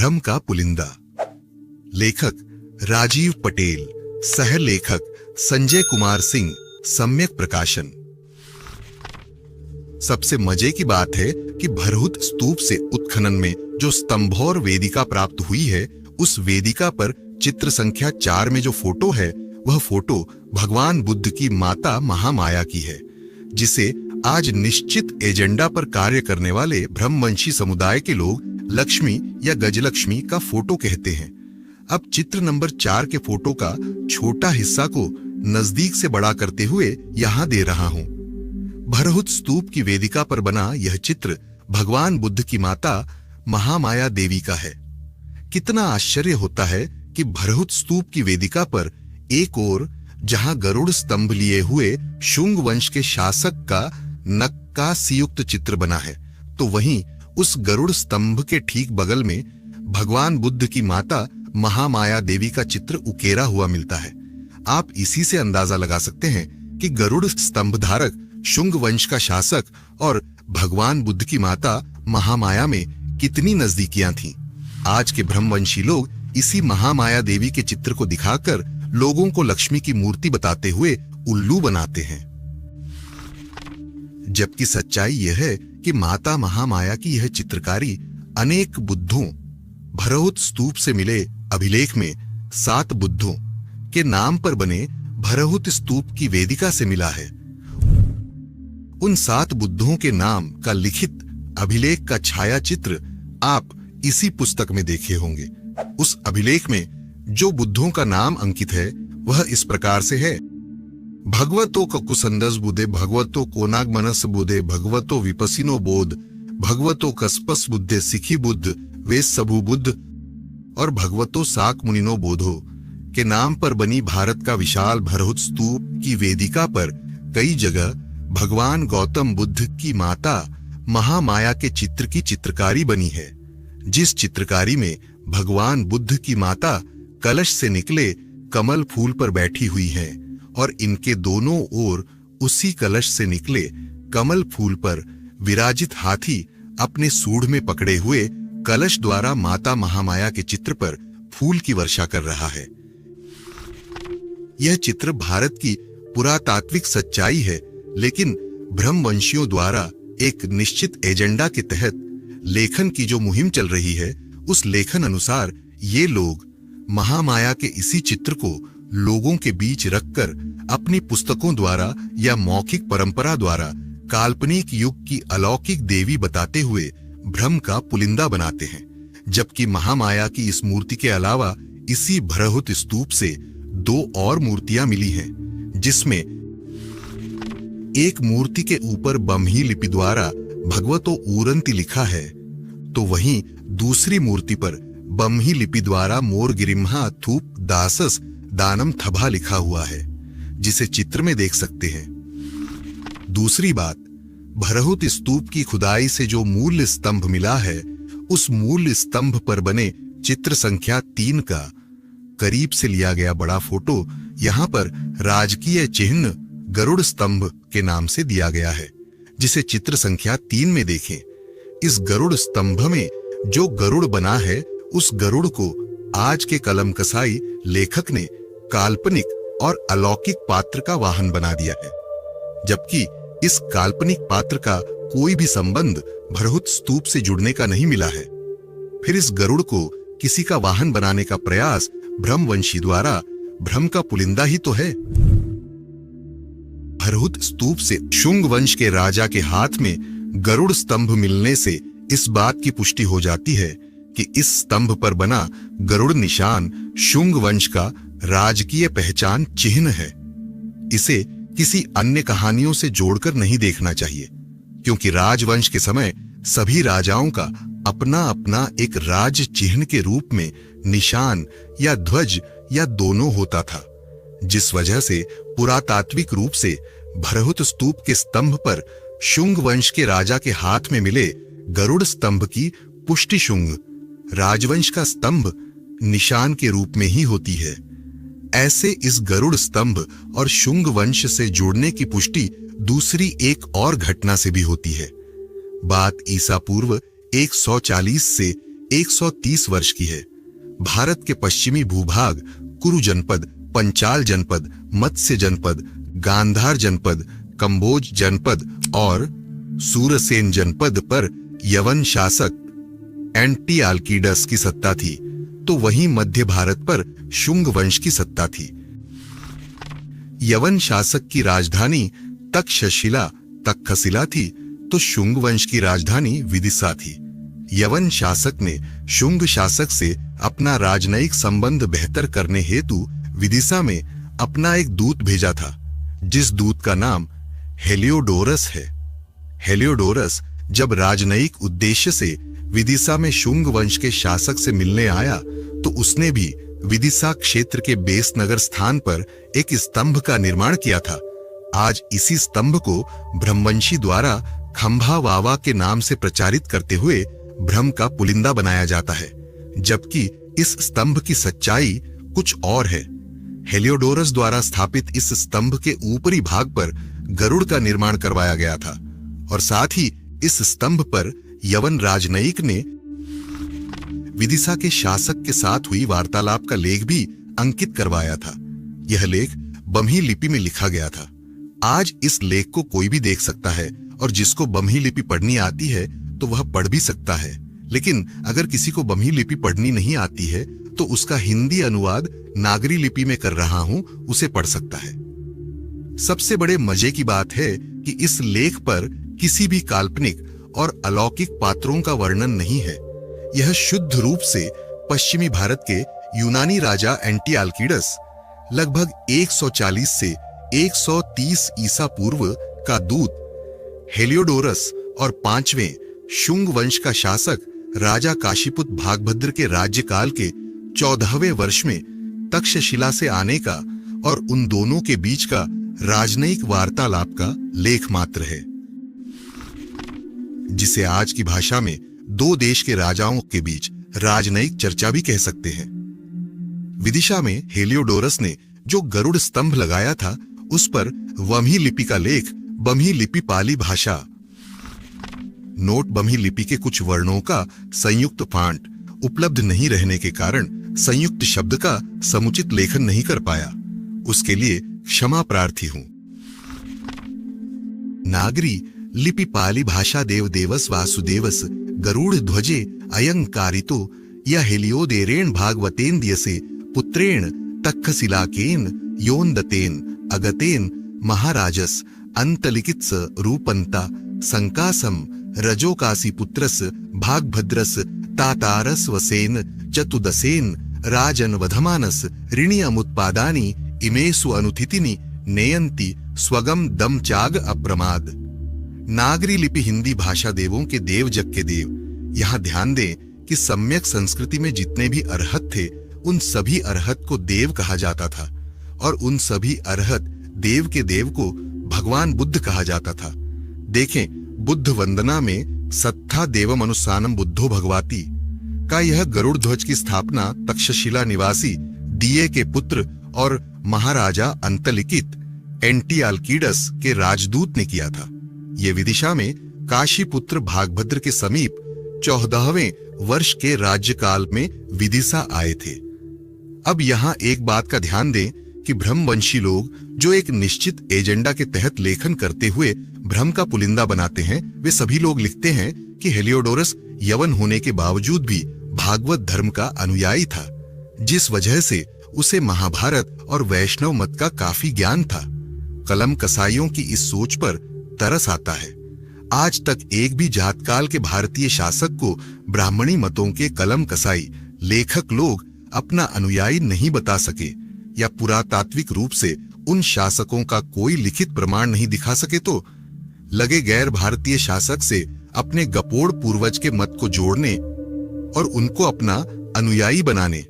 भ्रम का पुलिंदा। लेखक राजीव पटेल, सह लेखक संजय कुमार सिंह, सम्यक प्रकाशन। सबसे मजे की बात है कि भरहुत स्तूप से उत्खनन में जो स्तंभौर वेदिका प्राप्त हुई है, उस वेदिका पर चित्र संख्या 4 में जो फोटो है, वह फोटो भगवान बुद्ध की माता महामाया की है, जिसे आज निश्चित एजेंडा पर कार्य करने वाले ब्रह्मवंशी समुदाय के लोग लक्ष्मी या गजलक्ष्मी का फोटो कहते हैं। अब चित्र नंबर 4 के फोटो का छोटा हिस्सा को नजदीक से बड़ा करते हुए यहां दे रहा हूं। भरहुत स्तूप की वेदिका पर बना यह चित्र भगवान बुद्ध की माता महामाया देवी का है। कितना आश्चर्य होता है कि भरहुत स्तूप की वेदिका पर एक ओर जहां गरुड़ स्तंभ लिए हुए शुंग वंश के शासक का नक्कासीयुक्त चित्र बना है, तो वहीं उस गरुड़ स्तंभ के ठीक बगल में भगवान बुद्ध की माता महामाया देवी का चित्र उकेरा हुआ मिलता है। आप इसी से अंदाजा लगा सकते हैं कि गरुड़ स्तंभ धारक शुंग वंश का शासक और भगवान बुद्ध की माता महामाया में कितनी नजदीकियां थीं। आज के ब्रह्मवंशी लोग इसी महामाया देवी के चित्र को दिखाकर लोगों को लक्ष्मी की मूर्ति बताते हुए उल्लू बनाते हैं, जबकि सच्चाई यह है कि माता महामाया की यह चित्रकारी अनेक बुद्धों, भरहुत स्तूप से मिले अभिलेख में 7 बुद्धों के नाम पर बने भरहुत स्तूप की वेदिका से मिला है। उन 7 बुद्धों के नाम का लिखित अभिलेख का छाया चित्र आप इसी पुस्तक में देखे होंगे। उस अभिलेख में जो बुद्धों का नाम अंकित है वह इस प्रकार से है: भगवतो ककुसंदस बुद्धे, भगवतो कोनागमनस बुद्धे, भगवतो विपसिनो बोध, भगवतो कस्पस बुद्धे सिखी बुद्ध वेद सबु बुद्ध और भगवतो साक मुनिनो बोधो के नाम पर बनी भारत का विशाल भरहुत स्तूप की वेदिका पर कई जगह भगवान गौतम बुद्ध की माता महामाया के चित्र की चित्रकारी बनी है, जिस चित्रकारी में भगवान बुद्ध की माता कलश से निकले कमल फूल पर बैठी हुई है और इनके दोनों ओर उसी कलश से निकले कमल फूल पर विराजित हाथी अपने सूंड में पकड़े हुए कलश द्वारा माता महामाया के चित्र पर फूल की वर्षा कर रहा है। यह चित्र भारत की पुरातात्विक सच्चाई है, लेकिन ब्रह्मवंशियों द्वारा एक निश्चित एजेंडा के तहत लेखन की जो मुहिम चल रही है, उस लेखन अनुसार ये लोग महामाया के इसी चित्र को लोगों के बीच रखकर अपनी पुस्तकों द्वारा या मौखिक परंपरा द्वारा काल्पनिक युग की अलौकिक देवी बताते हुए भ्रम का पुलिंदा बनाते हैं। जबकि महामाया की इस मूर्ति के अलावा इसी भरहुत स्तूप से 2 और मूर्तियां मिली हैं, जिसमें एक मूर्ति के ऊपर बम्ही लिपि द्वारा भगवतो ऊरंती लिखा है, तो वहीं दूसरी मूर्ति पर बम्ही लिपि द्वारा मोर गिरिम्हा थूप दासस दानम थभा लिखा हुआ है, जिसे चित्र में देख सकते हैं। दूसरी बात, भरहुत स्तूप की खुदाई से जो मूल स्तंभ मिला है, उस मूल स्तंभ पर बने चित्र संख्या 3 का करीब से लिया गया बड़ा फोटो यहां पर राजकीय चिन्ह गरुड़ स्तंभ के नाम से दिया गया है, जिसे चित्र संख्या 3 में देखें। इस गरुड़ स्तंभ में जो गरुड़ बना है, उस गरुड़ को आज के कलम कसाई लेखक ने काल्पनिक और अलौकिक पात्र का वाहन बना दिया है, जबकि इस काल्पनिक पात्र का कोई भी संबंध भरहुत स्तूप से जुड़ने का नहीं मिला है। फिर इस गरुड़ को किसी का वाहन बनाने का प्रयास ब्रह्मवंशी द्वारा भ्रम का पुलिंदा ही तो है। भरहुत स्तूप से शुंग वंश के राजा के हाथ में गरुड़ स्तंभ मिलने से इस बात की पुष्टि हो जाती है कि इस स्तंभ पर बना गरुड़ निशान शुंग वंश का राजकीय पहचान चिन्ह है। इसे किसी अन्य कहानियों से जोड़कर नहीं देखना चाहिए, क्योंकि राजवंश के समय सभी राजाओं का अपना अपना एक राज चिन्ह के रूप में निशान या ध्वज या दोनों होता था, जिस वजह से पुरातात्विक रूप से भरहुत स्तूप के स्तंभ पर शुंग वंश के राजा के हाथ में मिले गरुड़ स्तंभ की पुष्टि शुंग राजवंश का स्तंभ निशान के रूप में ही होती है। ऐसे इस गरुड़ स्तंभ और शुंग वंश से जुड़ने की पुष्टि दूसरी एक और घटना से भी होती है। बात ईसा पूर्व 140 से 130 वर्ष की है। भारत के पश्चिमी भूभाग कुरु जनपद, पंचाल जनपद, मत्स्य जनपद, गांधार जनपद, कंबोज जनपद और सूरसेन जनपद पर यवन शासक एंटिआल्कीडस की सत्ता थी, तो वहीं मध्य भारत पर शुंग वंश की सत्ता थी। यवन शासक की राजधानी तक्षशिला थी, तो शुंग वंश की राजधानी विदिशा थी। यवन शासक ने शुंग शासक से अपना राजनयिक संबंध बेहतर करने हेतु विदिशा में अपना एक दूत भेजा था, जिस दूत का नाम हेलियोडोरस है। हेलियोडोरस जब राजनयिक उद्देश्य से विदिशा में शुंग वंश के शासक से मिलने आया, तो उसने भी विदिशा क्षेत्र के बेसनगर स्थान पर एक स्तंभ का निर्माण किया था। आज इसी स्तंभ को ब्रह्मवंशी द्वारा खंभा वावा के नाम से प्रचारित करते हुए ब्रह्म का पुलिंदा बनाया जाता है, जबकि इस स्तंभ की सच्चाई कुछ और है। हेलियोडोरस द्वारा स्थापित इस स्तंभ के ऊपरी भाग पर गरुड़ का निर्माण करवाया गया था और साथ ही इस स्तंभ पर यवन राजनयिक ने विदिशा के शासक के साथ हुई वार्तालाप का लेख भी अंकित करवाया था। यह लेख बम्ही लिपि में लिखा गया था। आज इस लेख को कोई भी देख सकता है और जिसको बम्ही लिपि पढ़नी आती है तो वह पढ़ भी सकता है, लेकिन अगर किसी को बम्ही लिपि पढ़नी नहीं आती है तो उसका हिंदी अनुवाद नागरी लिपि में कर रहा हूं, उसे पढ़ सकता है। सबसे बड़े मजे की बात है कि इस लेख पर किसी भी काल्पनिक और अलौकिक पात्रों का वर्णन नहीं है। यह शुद्ध रूप से पश्चिमी भारत के यूनानी राजा एंटिआल्कीडस लगभग 140 से 130 ईसा पूर्व का दूत हेलियोडोरस और 5वें शुंग वंश का शासक राजा काशीपुत भागभद्र के राज्यकाल के 14वें वर्ष में तक्षशिला से आने का और उन दोनों के बीच का राजनयिक वार्तालाप का लेख मात्र है, जिसे आज की भाषा में दो देश के राजाओं के बीच राजनयिक चर्चा भी कह सकते हैं। विदिशा में हेलियोडोरस ने जो गरुड़ स्तंभ लगाया था, उस पर बम्ही लिपि का लेख बम्ही लिपि पाली भाषा नोट बम्ही लिपि के कुछ वर्णों का संयुक्त फांट उपलब्ध नहीं रहने के कारण संयुक्त शब्द का समुचित लेखन नहीं कर पाया। उसके लिए क्षमा प्रार्थी हूं। नागरी लिपि पाली भाषा देव देवस वासुदेवस गरुड़ ध्वजे अयंकारितो या हेलियोदेरेण भागवतेन दियसे पुत्रेण तक्षशिलाकेन योन्दतेन अगतेन महाराजस अंतलिकित्स रूपंता संकासम रजोकासी पुत्रस भागभद्रस तातारस वसेन चतुदसेन राजन वधमानस ऋणि अमुत्पादानी इमेसु अनुथितिनि नेयंती स्वगम दम चाग अप्रमाद। नागरी लिपि हिंदी भाषा देवों के देव जग के देव। यहां ध्यान दें कि सम्यक संस्कृति में जितने भी अरहत थे, उन सभी अरहत को देव कहा जाता था और उन सभी अरहत देव के देव को भगवान बुद्ध कहा जाता था। देखें, बुद्ध वंदना में सत्था देवम अनुसानम बुद्धो भगवाती का यह गरुड़ ध्वज की स्थापना तक्षशिला निवासी दिये के पुत्र और महाराजा अंतलिकित एंटिआल्कीडस के राजदूत ने किया था। ये विदिशा में काशी पुत्र भागभद्र के समीप 14वें वर्ष के राज्यकाल में विदिशा आए थे। अब यहां एक बात का ध्यान दें कि ब्रह्मवंशी लोग जो एक निश्चित एजेंडा के तहत लेखन करते हुए भ्रम का पुलिंदा बनाते हैं, वे सभी लोग लिखते हैं कि हेलियोडोरस यवन होने के बावजूद भी भागवत धर्म का अनुयायी था, जिस वजह से उसे महाभारत और वैष्णव मत का काफी ज्ञान था। कलम कसाईयों की इस सोच पर तरस आता है। आज तक एक भी जातकाल के भारतीय शासक को ब्राह्मणी मतों के कलम कसाई लेखक लोग अपना अनुयायी नहीं बता सके या पुरातात्विक रूप से उन शासकों का कोई लिखित प्रमाण नहीं दिखा सके, तो लगे गैर भारतीय शासक से अपने गपोड़ पूर्वज के मत को जोड़ने और उनको अपना अनुयायी बनाने।